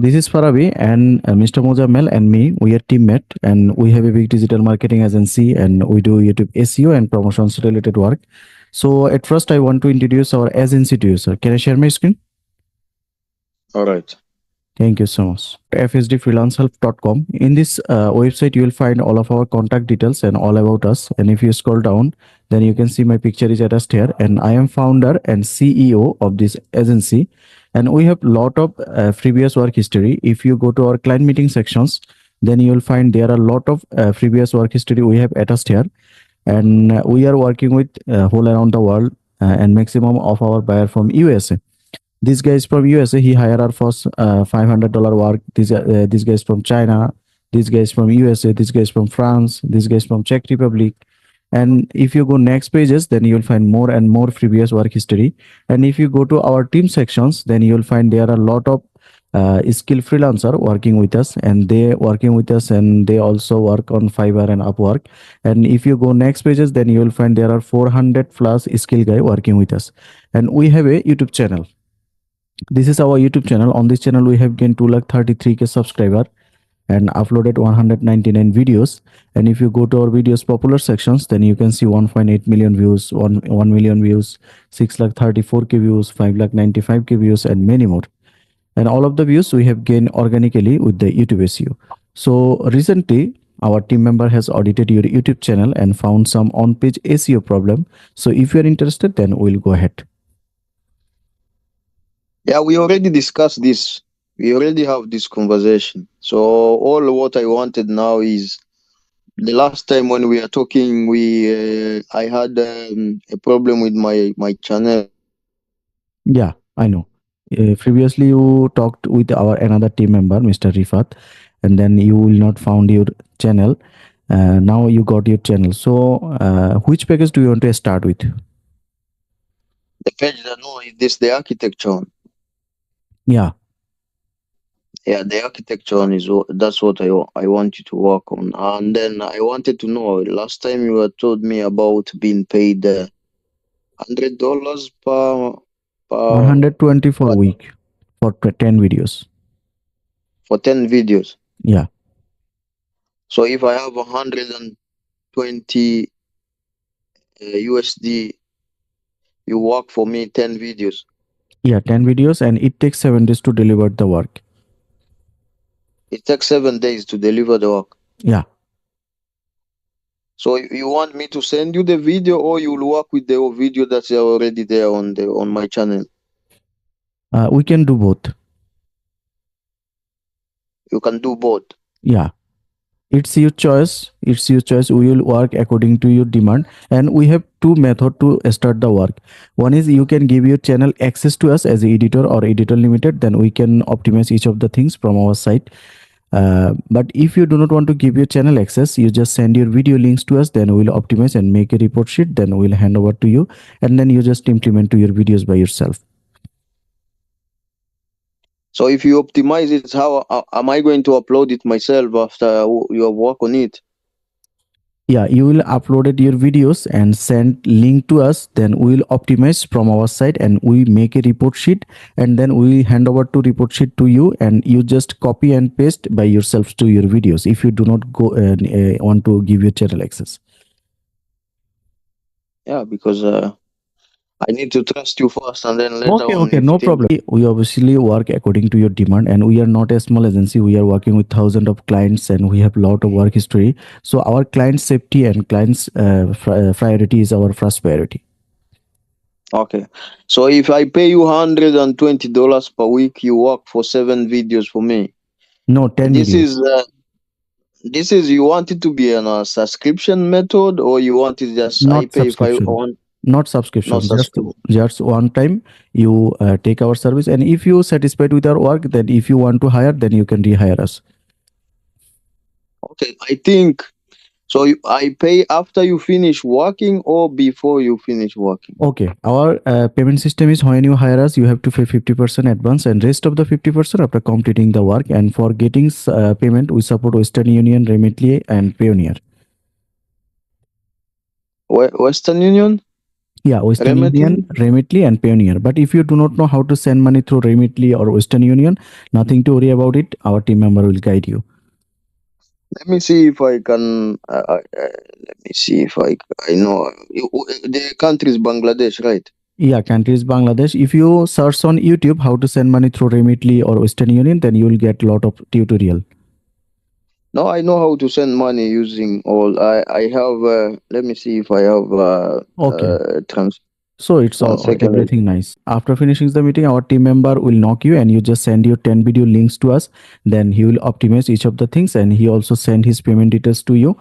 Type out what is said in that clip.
This is Farabi and Mr. Mojammel and me. We are teammate and we have a big digital marketing agency and we do YouTube SEO and promotions related work. So at first, I want to introduce our agency to you, sir. Can I share my screen? All right. Thank you so much. fsdfreelancehelp.com. In this website, you will find all of our contact details and all about us. And if you scroll down, then you can see my picture is attached here. And I am founder and CEO of this agency. And we have lot of previous work history. If you go to our client meeting sections, then you will find there are a lot of previous work history we have attached here. And we are working with whole around the world and maximum of our buyer from USA. This guy is from USA. He hired our first $500 work. This guy is from China. This guy is from USA. This guy is from France. This guy is from Czech Republic. And if you go next pages, then you will find more and more previous work history. And if you go to our team sections, then you will find there are a lot of skill freelancer working with us, and they working with us, and they also work on Fiverr and Upwork. And if you go next pages, then you will find there are 400 plus skill guy working with us. And we have a YouTube channel. This is our YouTube channel. On this channel, we have gained 233K subscriber and uploaded 199 videos. And if you go to our videos popular sections, then you can see 1.8 million views, 1 million views, 634K views, 595K views, and many more. And all of the views we have gained organically with the YouTube SEO. So recently, our team member has audited your YouTube channel and found some on-page SEO problem. So if you are interested, then we'll go ahead. Yeah, we already discussed this. We already have this conversation. So all what I wanted now is the last time when we are talking, I had a problem with my channel. Yeah, I know. Previously, you talked with our another team member, Mr. Rifat, and then you will not found your channel. Now you got your channel. So, which package do you want to start with? The page that no, is this the architecture one? Yeah. Yeah, the architecture one is that's what I want you to work on. And then I wanted to know. Last time you had told me about being paid $100 per 120 for per week for 10 videos. for 10 videos. Yeah. So if I have 120 USD, you work for me 10 videos. Yeah, 10 videos, and it takes 7 days to deliver the work. It takes 7 days to deliver the work. Yeah. So you want me to send you the video, or you'll work with the video that's already there on my channel? We can do both. You can do both. Yeah. It's your choice. It's your choice. We will work according to your demand. And we have two methods to start the work. One is you can give your channel access to us as an editor or editor limited. Then we can optimize each of the things from our site. But if you do not want to give your channel access, you just send your video links to us. Then we'll optimize and make a report sheet. Then we'll hand over to you. And then you just implement to your videos by yourself. So if you optimize it, how am I going to upload it myself after you work on it? Yeah, you will upload your videos and send link to us. Then we will optimize from our side and we make a report sheet, and then we hand over to report sheet to you, and you just copy and paste by yourself to your videos if you do not go want to give your channel access. Yeah, because I need to trust you first, and then later on. Okay, no problem. We obviously work according to your demand, and we are not a small agency. We are working with thousands of clients, and we have a lot of work history. So our client safety and clients priority is our first priority. Okay, so if I pay you $120 per week, you work for 7 videos for me. No, 10 This videos. is you want it to be on a subscription method, or you want it just I Not pay if I subscription. want? Not subscription. No subscription. Just one time you take our service, and if you satisfied with our work, then if you want to hire, then you can rehire us. Okay, I think so. I pay after you finish working or before you finish working? Okay, our payment system is when you hire us, you have to pay 50% advance, and rest of the 50% after completing the work. And for getting payment, we support Western Union, Remitly, and Payoneer. Western Union? Yeah, Western Remitly? Union, Remitly, and Payoneer. But if you do not know how to send money through Remitly or Western Union, nothing to worry about it. Our team member will guide you. Let me see if I can. Let me see if I know. The country is Bangladesh, right? Yeah, country is Bangladesh. If you search on YouTube how to send money through Remitly or Western Union, then you will get a lot of tutorial. No, I know how to send money using all. I have. Let me see if I have. Okay. Trans. So it's One all second. everything nice. After finishing the meeting, our team member will knock you and you just send your 10 video links to us. Then he will optimize each of the things and he also send his payment details to you.